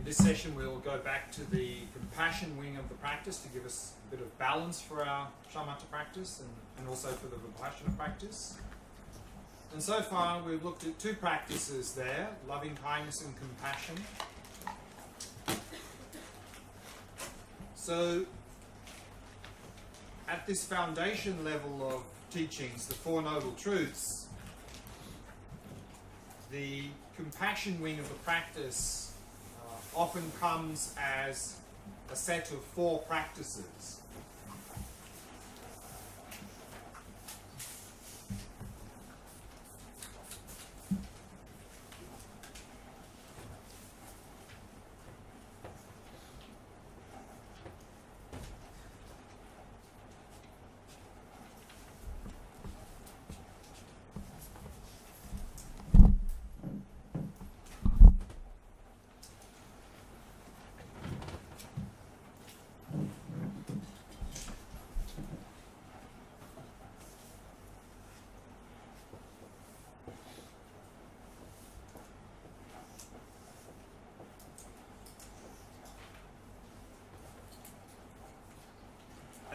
this session we'll go back to the compassion wing of the practice to give us a bit of balance for our shamatha practice and also for the vipassana practice. And so far we've looked at two practices there, loving kindness and compassion. So at this foundation level of teachings, the Four Noble Truths, the compassion wing of the practice often comes as a set of four practices.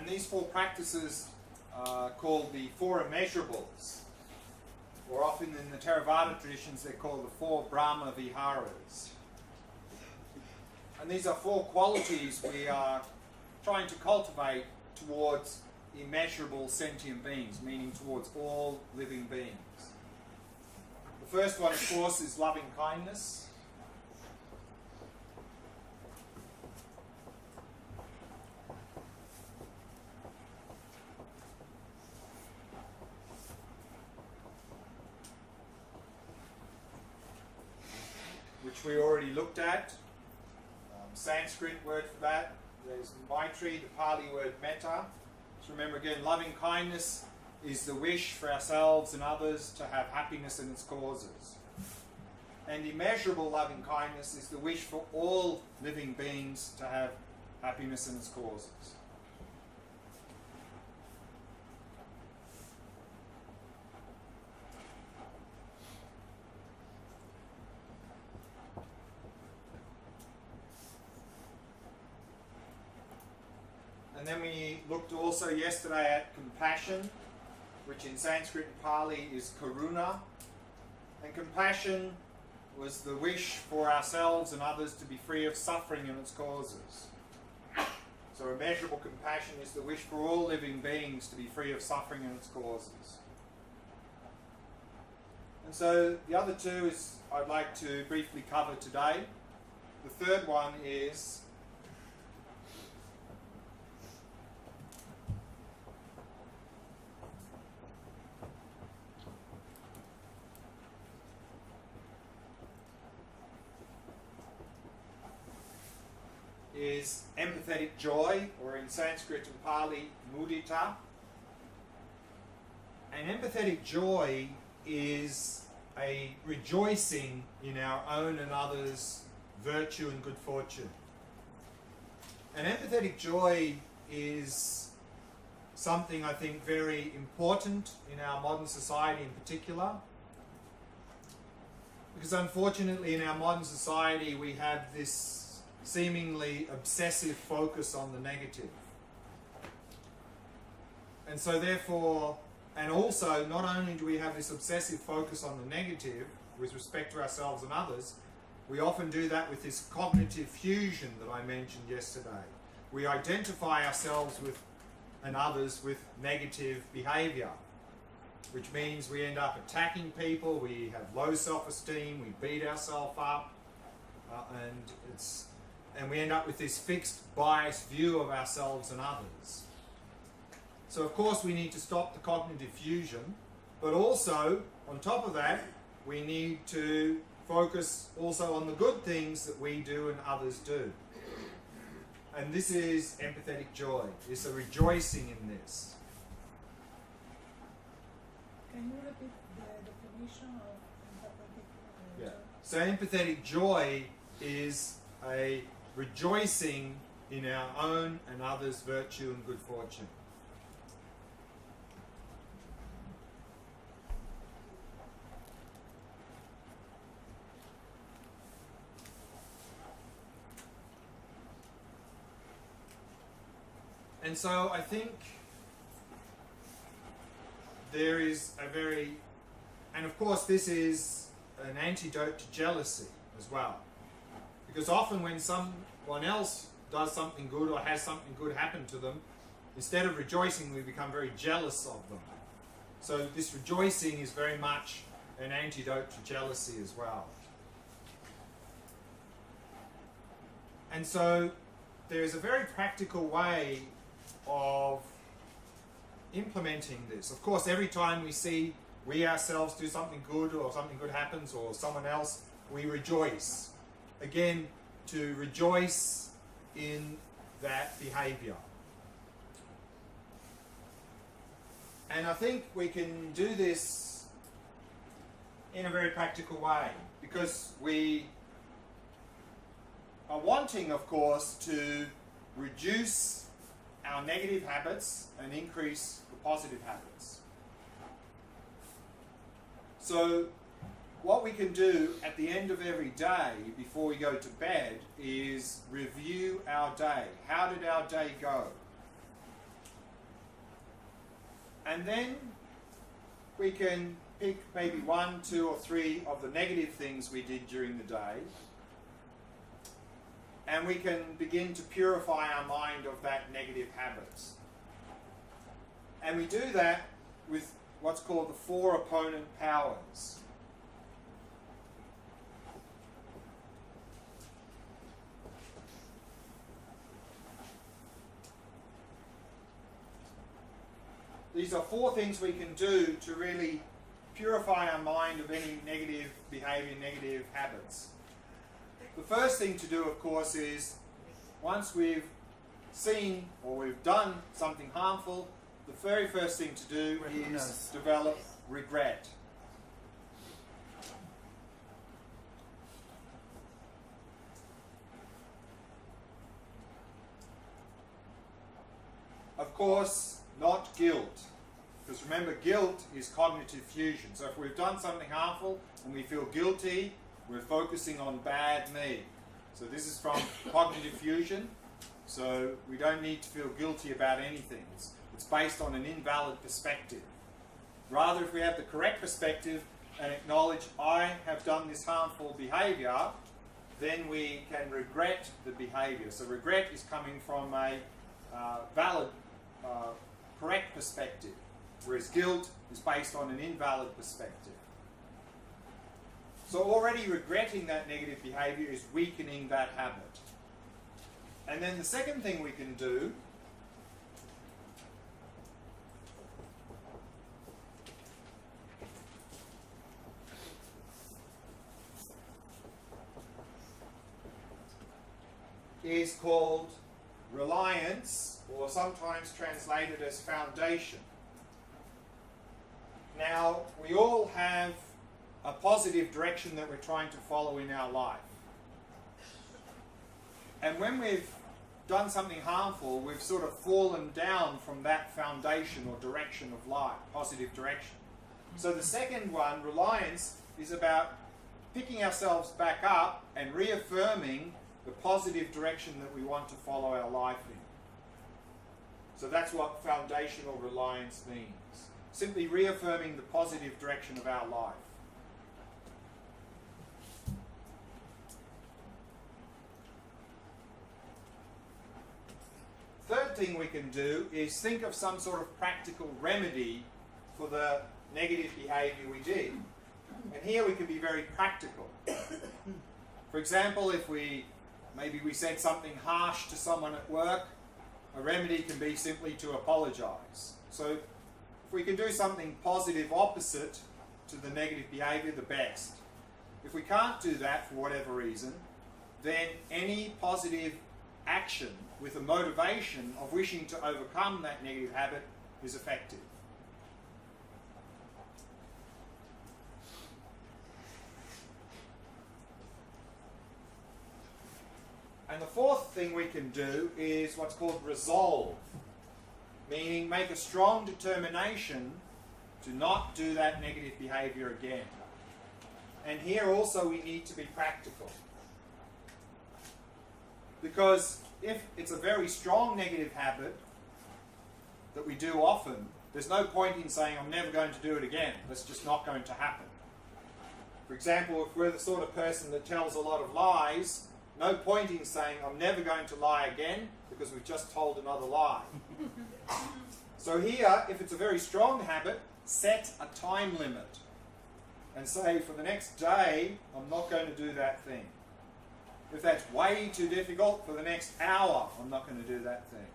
And these four practices are called the Four Immeasurables, or often in the Theravada traditions they're called the Four Brahma Viharas. And these are four qualities we are trying to cultivate towards immeasurable sentient beings, meaning towards all living beings. The first one, of course, is loving kindness. Which we already looked at. Sanskrit word for that, there's Maitri, the Pali word metta. So remember again, loving kindness is the wish for ourselves and others to have happiness in its causes. And immeasurable loving kindness is the wish for all living beings to have happiness in its causes. And then we looked also yesterday at compassion, which in Sanskrit and Pali is karuna. And compassion was the wish for ourselves and others to be free of suffering and its causes. So immeasurable compassion is the wish for all living beings to be free of suffering and its causes. And so the other two is I'd like to briefly cover today. The third one is empathetic joy, or in Sanskrit and Pali, mudita. And empathetic joy is a rejoicing in our own and others' virtue and good fortune. And empathetic joy is something I think very important in our modern society in particular. Because unfortunately in our modern society we have this seemingly obsessive focus on the negative. And so therefore, and also not only do we have this obsessive focus on the negative with respect to ourselves and others, we often do that with this cognitive fusion that I mentioned yesterday. We identify ourselves with and others with negative behavior, which means we end up attacking people, we have low self-esteem, we beat ourselves up, and we end up with this fixed, biased view of ourselves and others. So of course we need to stop the cognitive fusion, but also, on top of that, we need to focus also on the good things that we do and others do. And this is empathetic joy. It's a rejoicing in this. Can you repeat the definition of empathetic joy? Yeah. So empathetic joy is a rejoicing in our own and others' virtue and good fortune. And so I think there is a very, and of course this is an antidote to jealousy as well. Because often when someone else does something good or has something good happen to them, instead of rejoicing, we become very jealous of them. So this rejoicing is very much an antidote to jealousy as well. And so there is a very practical way of implementing this. Of course, every time we see we ourselves do something good or something good happens or someone else, we rejoice. Again, to rejoice in that behavior. And I think we can do this in a very practical way because we are wanting, of course, to reduce our negative habits and increase the positive habits. So what we can do at the end of every day before we go to bed is review our day. How did our day go? And then we can pick maybe 1, 2, or 3 of the negative things we did during the day. And we can begin to purify our mind of that negative habits. And we do that with what's called the 4 opponent powers. These are 4 things we can do to really purify our mind of any negative behavior, negative habits. The first thing to do, of course, is once we've seen or we've done something harmful, the very first thing to do is develop regret. Of course, not guilt. Because remember, guilt is cognitive fusion. So if we've done something harmful and we feel guilty, we're focusing on bad me. So this is from cognitive fusion. So we don't need to feel guilty about anything. It's based on an invalid perspective. Rather, if we have the correct perspective and acknowledge, I have done this harmful behavior, then we can regret the behavior. So regret is coming from a valid, correct perspective, whereas guilt is based on an invalid perspective. So already regretting that negative behavior is weakening that habit. And then the second thing we can do is called reliance, or sometimes translated as foundation. Now, we all have a positive direction that we're trying to follow in our life. And when we've done something harmful, we've sort of fallen down from that foundation or direction of life, positive direction. So the second one, reliance, is about picking ourselves back up and reaffirming the positive direction that we want to follow our life in. So that's what foundational reliance means. Simply reaffirming the positive direction of our life. Third thing we can do is think of some sort of practical remedy for the negative behavior we did. And here we can be very practical. For example, if maybe we said something harsh to someone at work, a remedy can be simply to apologize. So if we can do something positive opposite to the negative behavior, the best. If we can't do that for whatever reason, then any positive action with a motivation of wishing to overcome that negative habit is effective. And the fourth thing we can do is what's called resolve, meaning make a strong determination to not do that negative behavior again. And here also we need to be practical. Because if it's a very strong negative habit, that we do often, there's no point in saying, I'm never going to do it again. That's just not going to happen. For example, if we're the sort of person that tells a lot of lies, no point in saying, I'm never going to lie again, because we've just told another lie. So here, if it's a very strong habit, set a time limit. And say, for the next day, I'm not going to do that thing. If that's way too difficult, for the next hour, I'm not going to do that thing.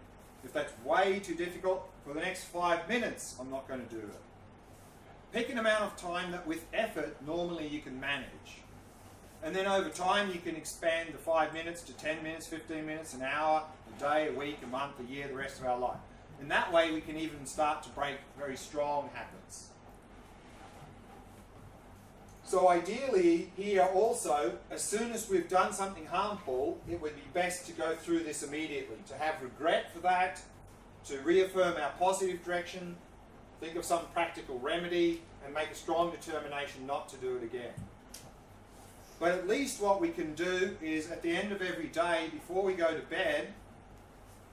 If that's way too difficult, for the next 5 minutes, I'm not going to do it. Pick an amount of time that with effort, normally you can manage. And then over time, you can expand the 5 minutes to 10 minutes, 15 minutes, an hour, a day, a week, a month, a year, the rest of our life. In that way, we can even start to break very strong habits. So ideally, here also, as soon as we've done something harmful, it would be best to go through this immediately, to have regret for that, to reaffirm our positive direction, think of some practical remedy, and make a strong determination not to do it again. But at least what we can do is, at the end of every day, before we go to bed,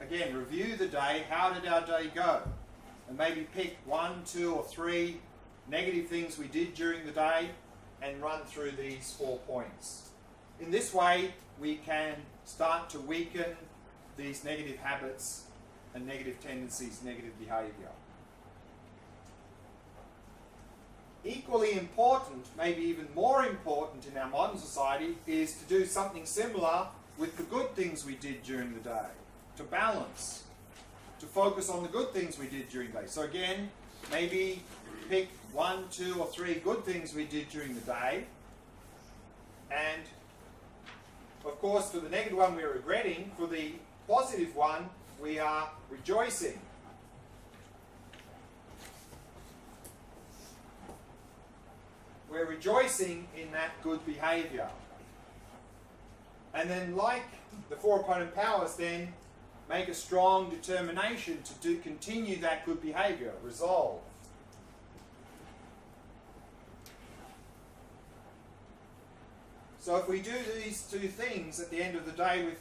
again, review the day. How did our day go? And maybe pick 1, 2, or 3 negative things we did during the day and run through these 4 points. In this way, we can start to weaken these negative habits and negative tendencies, negative behavior. Equally important, maybe even more important in our modern society, is to do something similar with the good things we did during the day. To balance, to focus on the good things we did during the day. So again, maybe pick 1, 2, or 3 good things we did during the day. And of course, for the negative one we're regretting, for the positive one we are rejoicing. We're rejoicing in that good behavior. And then, like the 4 opponent powers, then make a strong determination to continue that good behavior, resolve. So if we do these 2 things at the end of the day with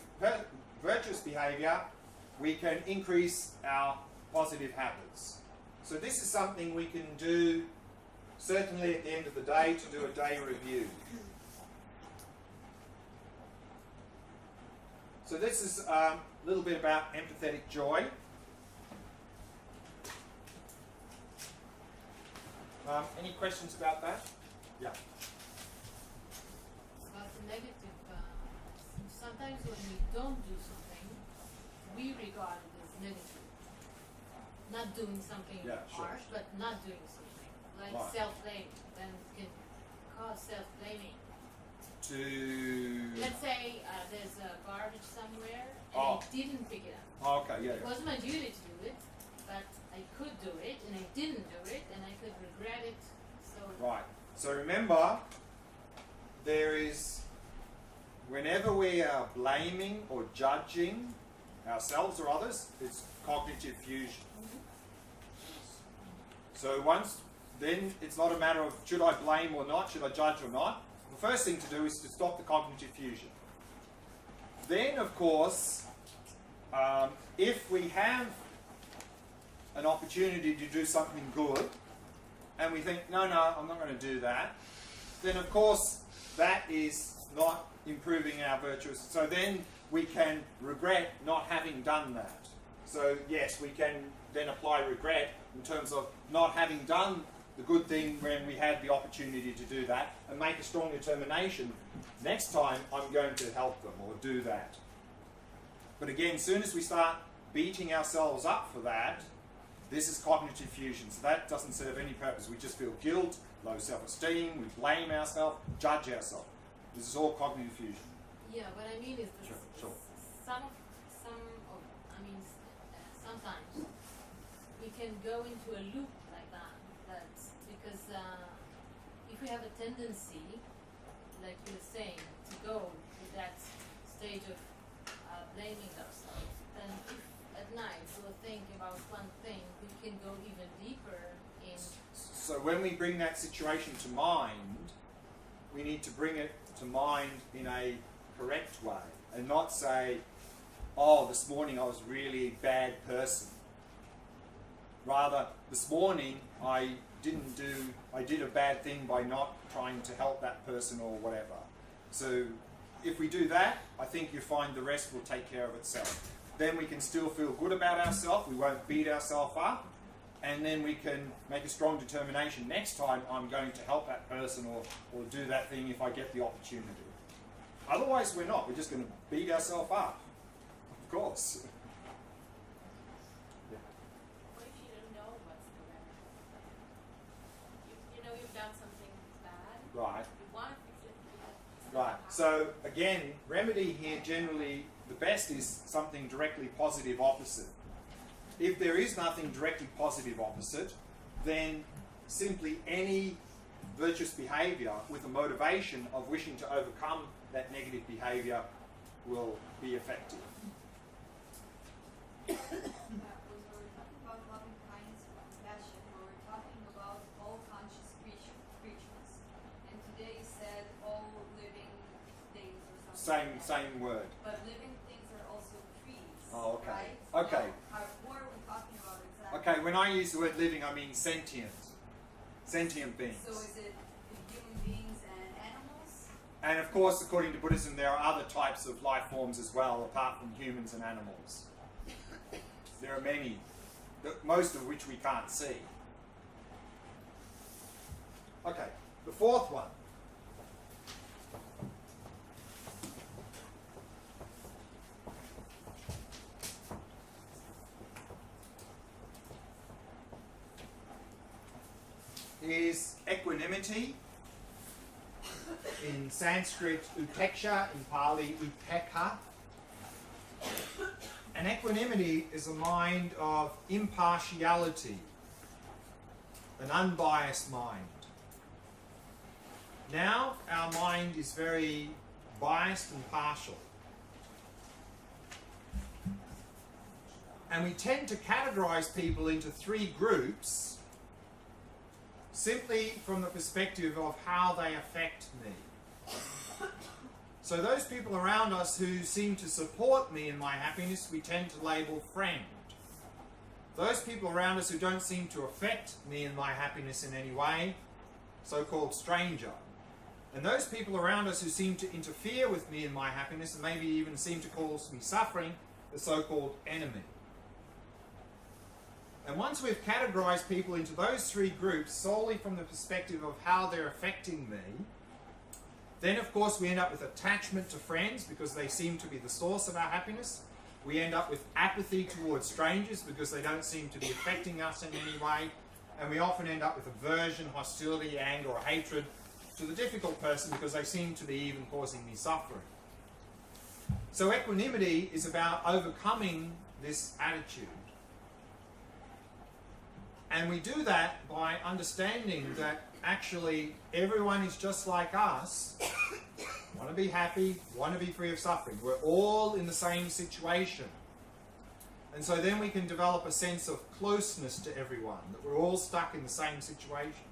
virtuous behavior, we can increase our positive habits. So this is something we can do certainly at the end of the day, to do a day review. So this is a little bit about empathetic joy. Any questions about that? Yeah. About the negative, sometimes when we don't do something, we regard it as negative. Not doing something harsh, but not doing something. Like self-blame, then it can cause self-blaming. Let's say there's a garbage somewhere and I didn't pick it up. Okay, yeah. It wasn't my duty to do it, but I could do it and I didn't do it and I could regret it. So right. So remember, there is, whenever we are blaming or judging ourselves or others, it's cognitive fusion. So then it's not a matter of should I blame or not, should I judge or not. The first thing to do is to stop the cognitive fusion. Then, of course, if we have an opportunity to do something good, and we think, no, I'm not going to do that, then of course that is not improving our virtuous. So then we can regret not having done that. So yes, we can then apply regret in terms of not having done the good thing when we had the opportunity to do that, and make a strong determination. Next time I'm going to help them or do that. But again, as soon as we start beating ourselves up for that, this is cognitive fusion. So that doesn't serve any purpose. We just feel guilt, low self-esteem, we blame ourselves, judge ourselves. This is all cognitive fusion. Yeah, what I mean is that sometimes we can go into a loop like that. That's because if we have a tendency, like you were saying, to go to that stage of blaming ourselves, then if at night we'll think about one thing, we can go even deeper in. So when we bring that situation to mind, we need to bring it to mind in a correct way, and not say, oh, this morning I was really a bad person. Rather, this morning I did a bad thing by not trying to help that person or whatever. So if we do that, I think you find the rest will take care of itself. Then we can still feel good about ourselves, we won't beat ourselves up, and then we can make a strong determination. Next time I'm going to help that person or do that thing if I get the opportunity. Otherwise we're not, we're just going to beat ourselves up, of course. What if you don't know what's the remedy? You know you've done something bad. Right. You want to fix it. But Right. So again, remedy here generally, the best is something directly positive opposite. If there is nothing directly positive opposite, then simply any virtuous behavior with a motivation of wishing to overcome that negative behavior will be effective. When we're talking about loving kindness and compassion, we're talking about all conscious creatures. And today you said all living things or something. Same word. But living things are also trees. Oh, okay. Right? Okay. Now, what are we talking about exactly? Okay, when I use the word living, I mean sentient. Sentient beings. So is it human beings and animals? And of course, according to Buddhism, there are other types of life forms as well, apart from humans and animals. There are many, most of which we can't see. Okay, the fourth one. Is equanimity. In Sanskrit, upeksha, in Pali, upekha. And equanimity is a mind of impartiality, an unbiased mind. Now, our mind is very biased and partial. And we tend to categorize people into three groups simply from the perspective of how they affect me. So those people around us who seem to support me in my happiness, we tend to label friend. Those people around us who don't seem to affect me in my happiness in any way, so-called stranger. And those people around us who seem to interfere with me in my happiness and maybe even seem to cause me suffering, the so-called enemy. And once we've categorized people into those three groups solely from the perspective of how they're affecting me, then of course we end up with attachment to friends because they seem to be the source of our happiness. We end up with apathy towards strangers because they don't seem to be affecting us in any way. And we often end up with aversion, hostility, anger or hatred to the difficult person because they seem to be even causing me suffering. So equanimity is about overcoming this attitude. And we do that by understanding that actually everyone is just like us, want to be happy, want to be free of suffering. We're all in the same situation. And so then we can develop a sense of closeness to everyone, that we're all stuck in the same situation.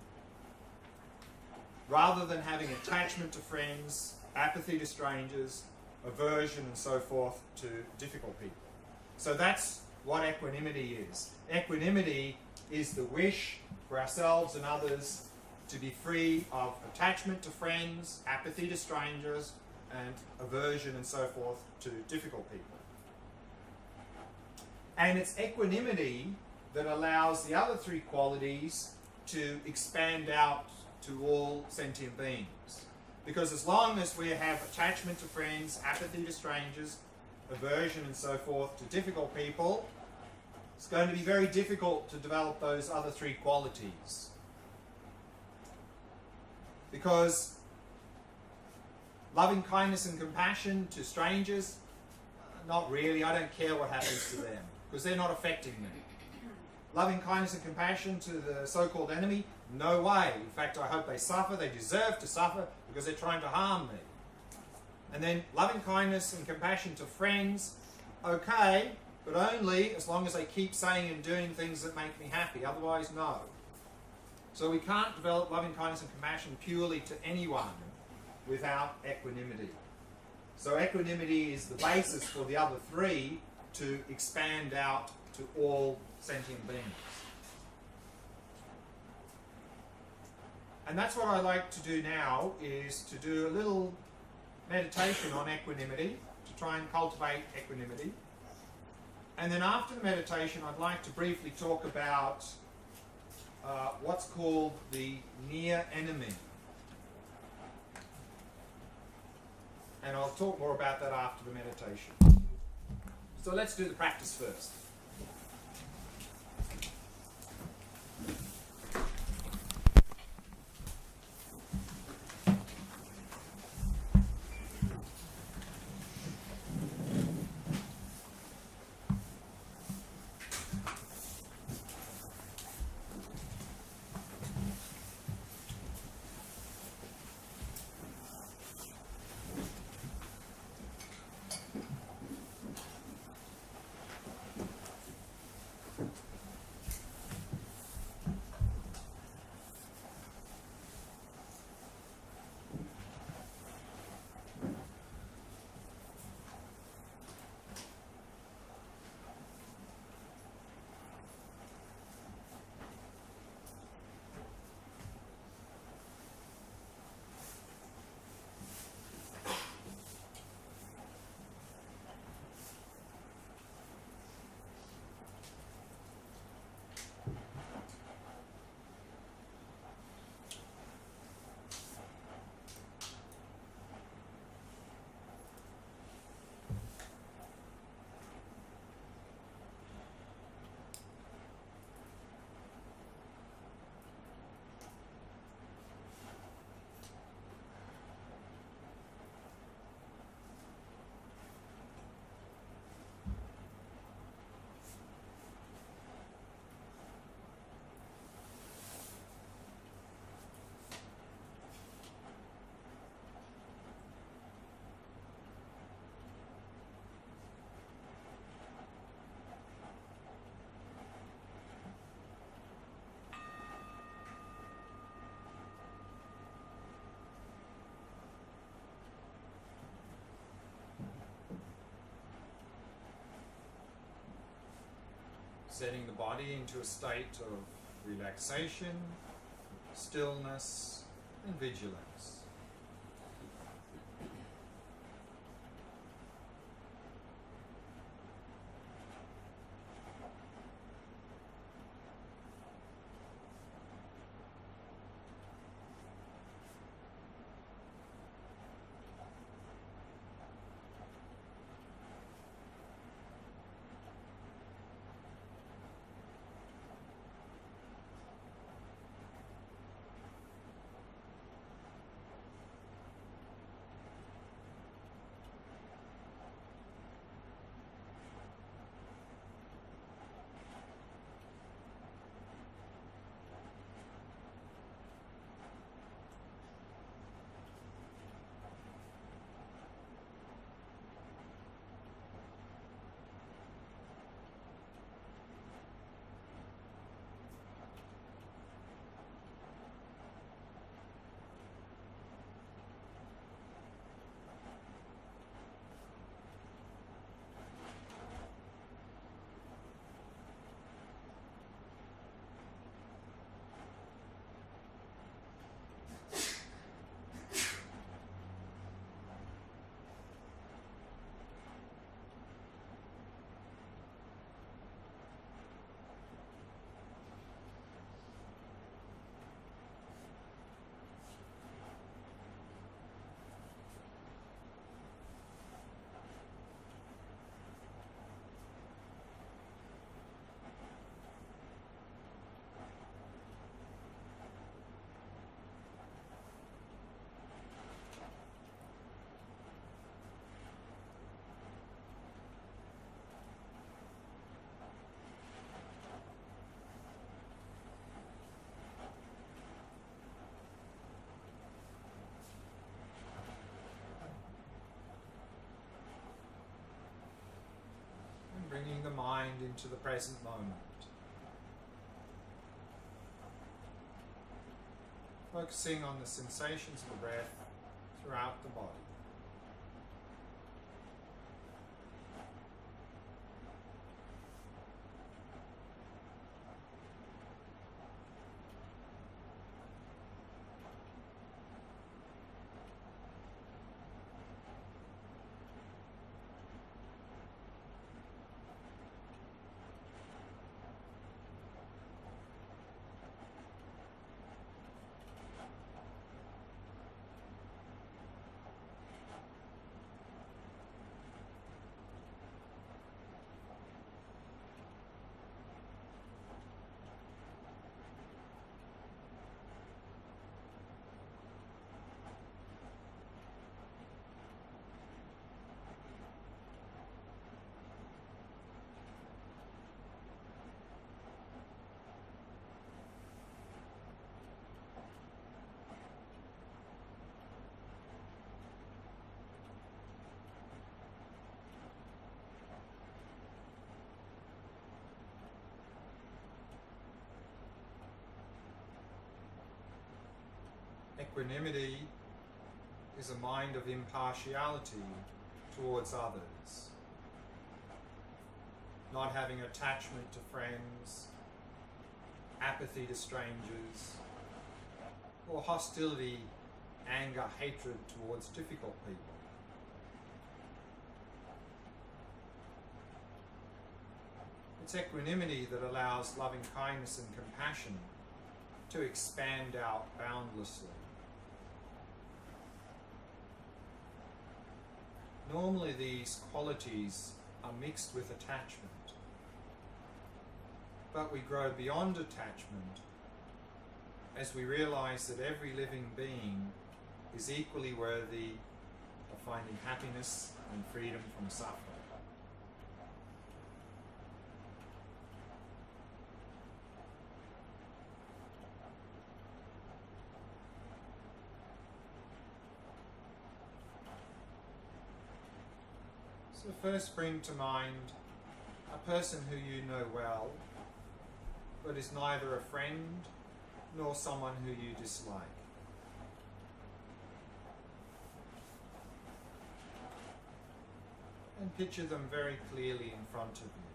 Rather than having attachment to friends, apathy to strangers, aversion and so forth to difficult people. So that's what equanimity is. Equanimity is the wish for ourselves and others to be free of attachment to friends, apathy to strangers, and aversion and so forth to difficult people. And it's equanimity that allows the other three qualities to expand out to all sentient beings. Because as long as we have attachment to friends, apathy to strangers, aversion and so forth to difficult people, it's going to be very difficult to develop those other three qualities. Because loving kindness and compassion to strangers, not really, I don't care what happens to them, because they're not affecting me. Loving kindness and compassion to the so-called enemy, no way. In fact, I hope they suffer, they deserve to suffer, because they're trying to harm me. And then loving kindness and compassion to friends, okay, but only as long as they keep saying and doing things that make me happy, otherwise no. So we can't develop loving kindness and compassion purely to anyone without equanimity. So equanimity is the basis for the other three to expand out to all sentient beings. And that's what I like to do now, is to do a little meditation on equanimity, to try and cultivate equanimity. And then after the meditation, I'd like to briefly talk about what's called the near enemy. And I'll talk more about that after the meditation. So let's do the practice first. Setting the body into a state of relaxation, stillness, and vigilance. Bringing the mind into the present moment. Focusing on the sensations of the breath throughout the body. Equanimity is a mind of impartiality towards others, not having attachment to friends, apathy to strangers, or hostility, anger, hatred towards difficult people. It's equanimity that allows loving kindness and compassion to expand out boundlessly. Normally these qualities are mixed with attachment, but we grow beyond attachment as we realize that every living being is equally worthy of finding happiness and freedom from suffering. So first bring to mind a person who you know well, but is neither a friend nor someone who you dislike. And picture them very clearly in front of you.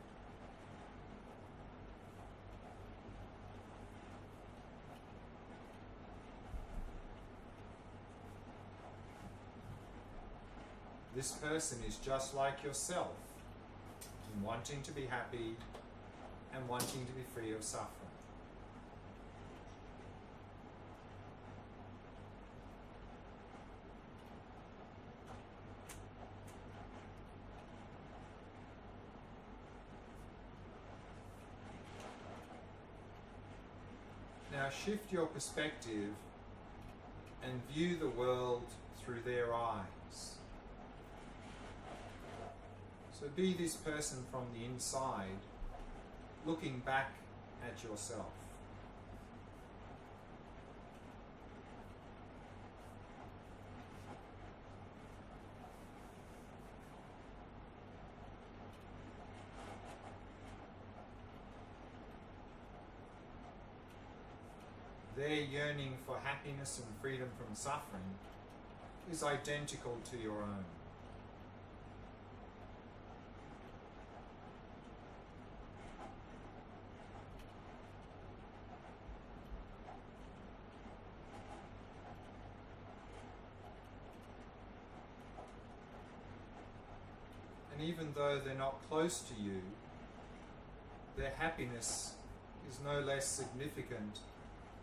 This person is just like yourself in wanting to be happy and wanting to be free of suffering. Now shift your perspective and view the world through their eyes. So be this person from the inside, looking back at yourself. Their yearning for happiness and freedom from suffering is identical to your own. And even though they're not close to you, their happiness is no less significant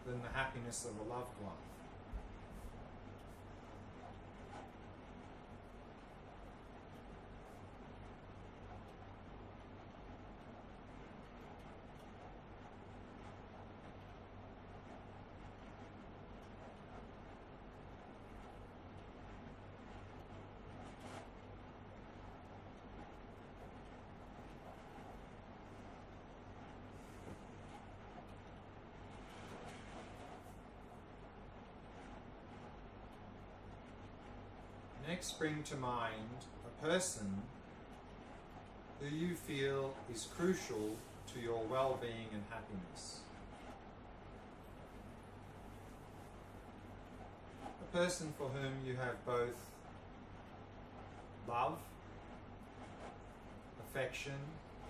than the happiness of a loved one. Next, bring to mind a person who you feel is crucial to your well-being and happiness. A person for whom you have both love, affection,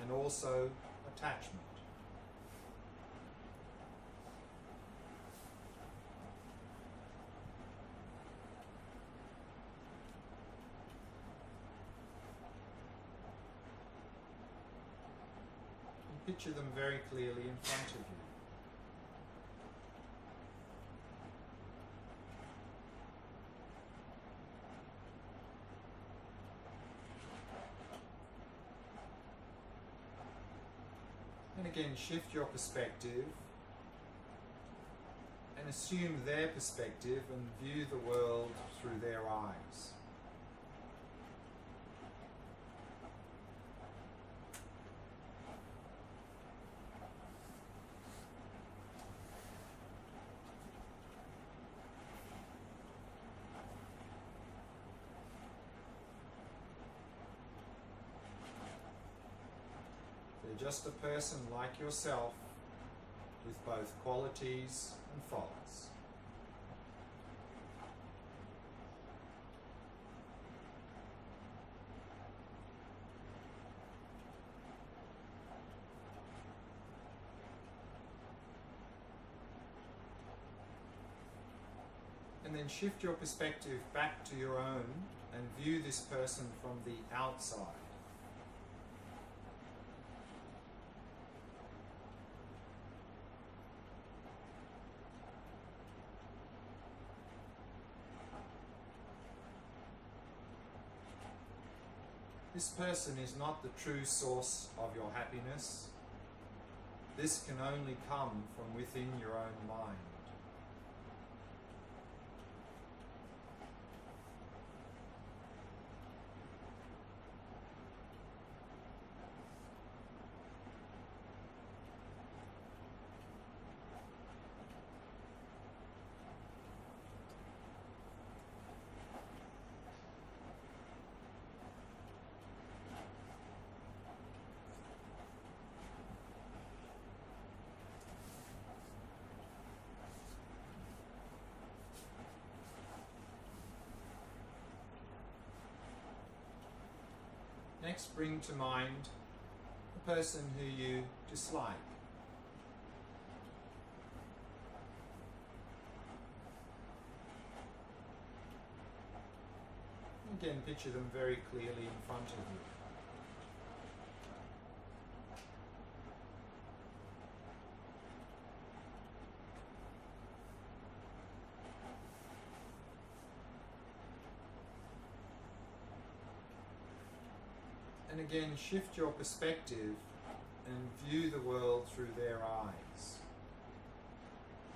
and also attachment. Picture them very clearly in front of you. And again, shift your perspective and assume their perspective and view the world through their eyes. They're just a person like yourself with both qualities and faults. And then shift your perspective back to your own and view this person from the outside. This person is not the true source of your happiness. This can only come from within your own mind. Next, bring to mind the person who you dislike. Again, picture them very clearly in front of you. And again, shift your perspective and view the world through their eyes,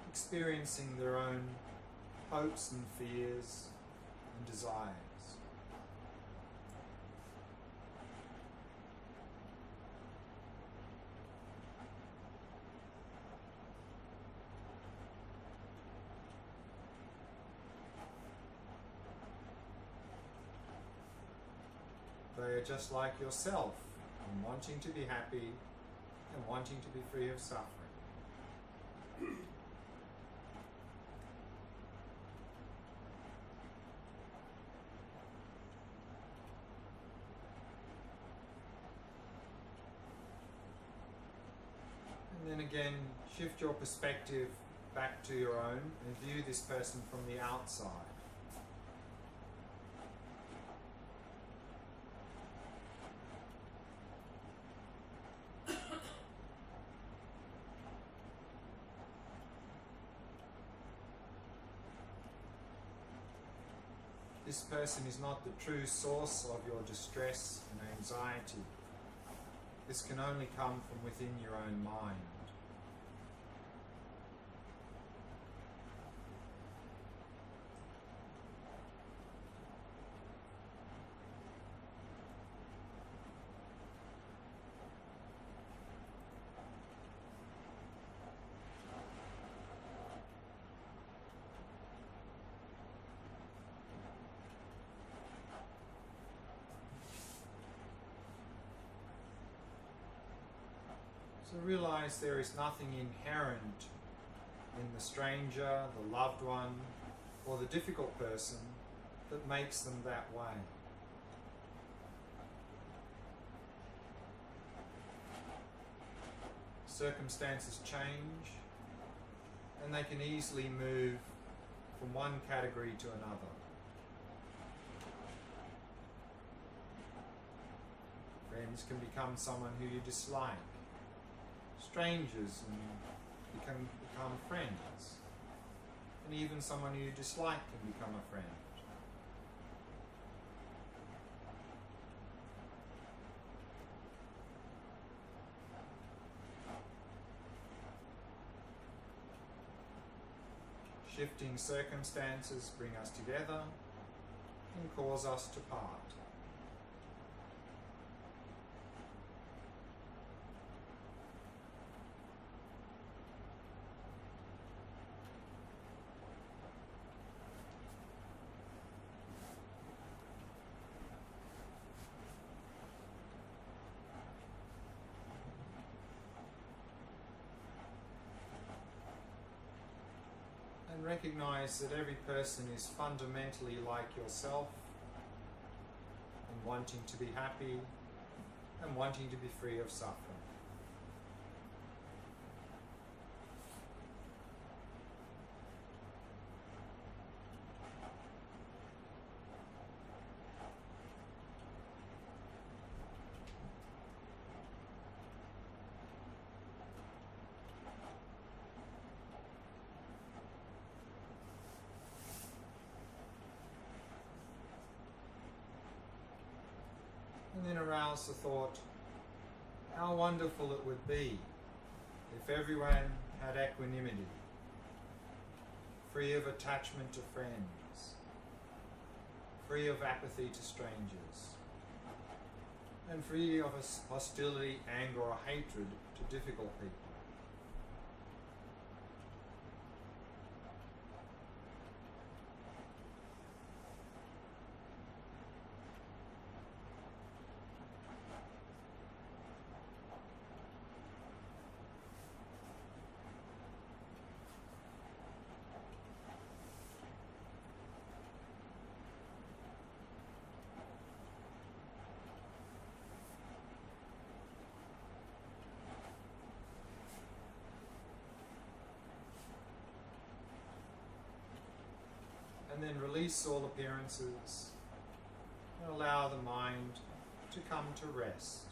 experiencing their own hopes and fears and desires. They are just like yourself, and wanting to be happy and wanting to be free of suffering. And then again, shift your perspective back to your own and view this person from the outside. This person is not the true source of your distress and anxiety. This can only come from within your own mind. So realize there is nothing inherent in the stranger, the loved one, or the difficult person that makes them that way. Circumstances change, and they can easily move from one category to another. Friends can become someone who you dislike. Strangers and become friends. And even someone you dislike can become a friend. Shifting circumstances bring us together and cause us to part. And recognize that every person is fundamentally like yourself, and wanting to be happy and wanting to be free of suffering. And then arouse the thought, how wonderful it would be if everyone had equanimity, free of attachment to friends, free of apathy to strangers, and free of hostility, anger, or hatred to difficult people. And then release all appearances and allow the mind to come to rest.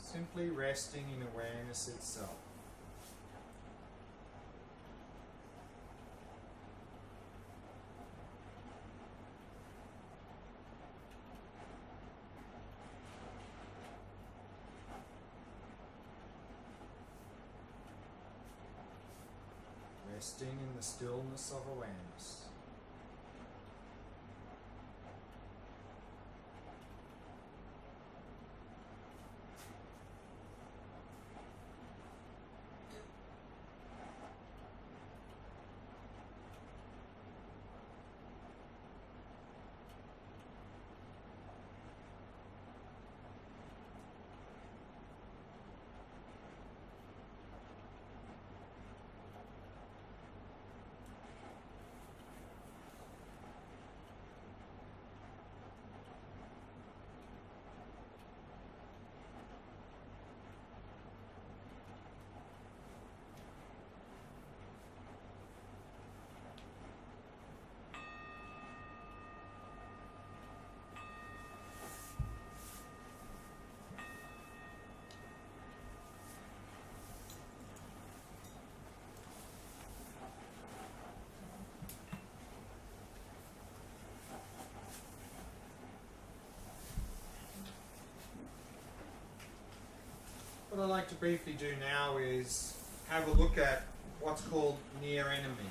Simply resting in awareness itself. Resting in the stillness of awareness. What I'd like to briefly do now is have a look at what's called near enemy.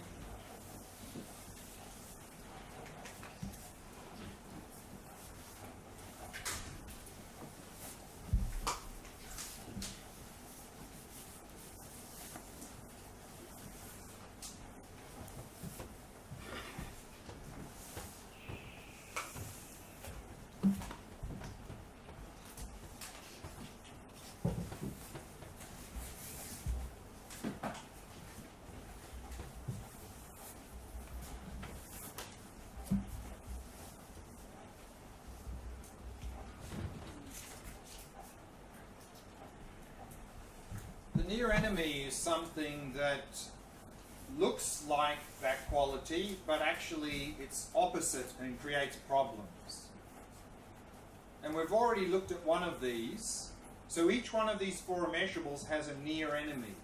The near enemy is something that looks like that quality, but actually it's opposite and creates problems. And we've already looked at one of these. So each one of these four immeasurables has a near enemy.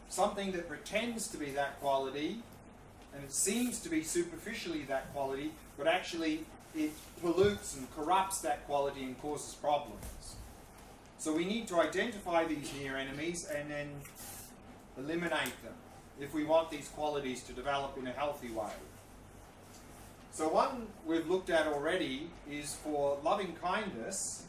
Something that pretends to be that quality, and it seems to be superficially that quality, but actually it pollutes and corrupts that quality and causes problems. So we need to identify these near enemies and then eliminate them if we want these qualities to develop in a healthy way. So one we've looked at already is for loving kindness.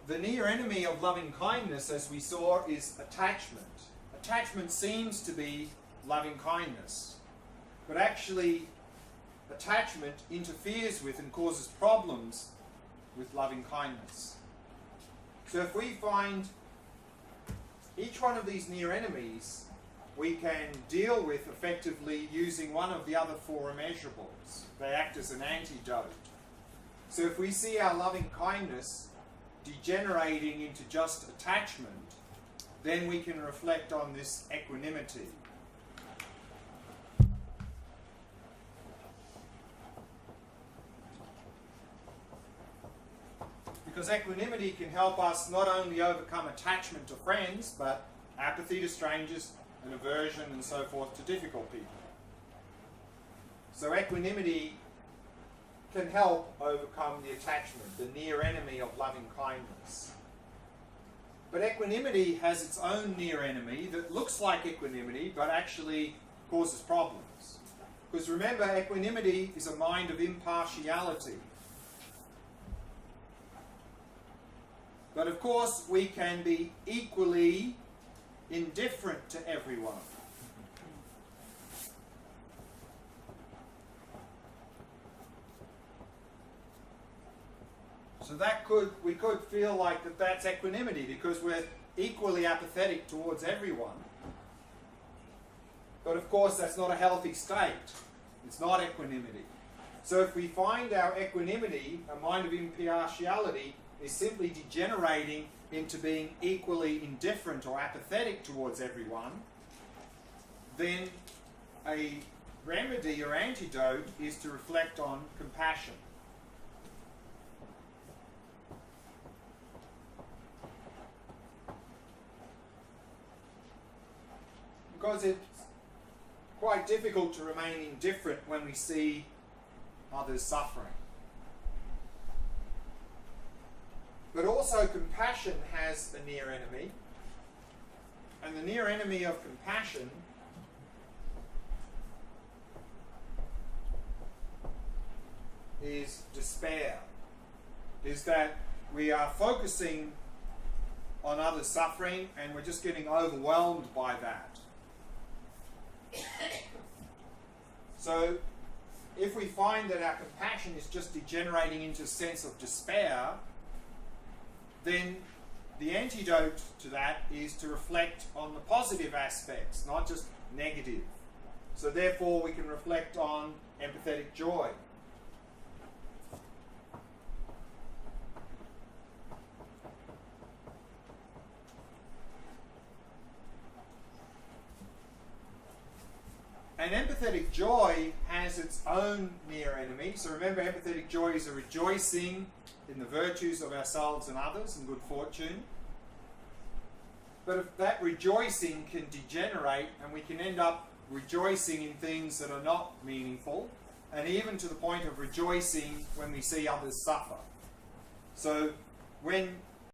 The near enemy of loving kindness, as we saw, is attachment. Attachment seems to be loving kindness, but actually attachment interferes with and causes problems with loving kindness. So if we find each one of these near enemies, we can deal with effectively using one of the other four immeasurables. They act as an antidote. So if we see our loving kindness degenerating into just attachment, then we can reflect on this equanimity. Because equanimity can help us not only overcome attachment to friends, but apathy to strangers and aversion and so forth to difficult people. So equanimity can help overcome the attachment, the near enemy of loving kindness. But equanimity has its own near enemy that looks like equanimity but actually causes problems. Because remember, equanimity is a mind of impartiality. But of course, we can be equally indifferent to everyone. So we could feel like that's equanimity because we're equally apathetic towards everyone. But of course, that's not a healthy state. It's not equanimity. So if we find our equanimity, a mind of impartiality, is simply degenerating into being equally indifferent or apathetic towards everyone, then a remedy or antidote is to reflect on compassion. Because it's quite difficult to remain indifferent when we see others suffering. But also compassion has a near enemy. And the near enemy of compassion is despair. Is that we are focusing on others' suffering and we're just getting overwhelmed by that. So if we find that our compassion is just degenerating into a sense of despair, then the antidote to that is to reflect on the positive aspects, not just negative. So therefore we can reflect on empathetic joy. And empathetic joy has its own near enemy. So remember, empathetic joy is a rejoicing in the virtues of ourselves and others and good fortune. But if that rejoicing can degenerate and we can end up rejoicing in things that are not meaningful, and even to the point of rejoicing when we see others suffer. So when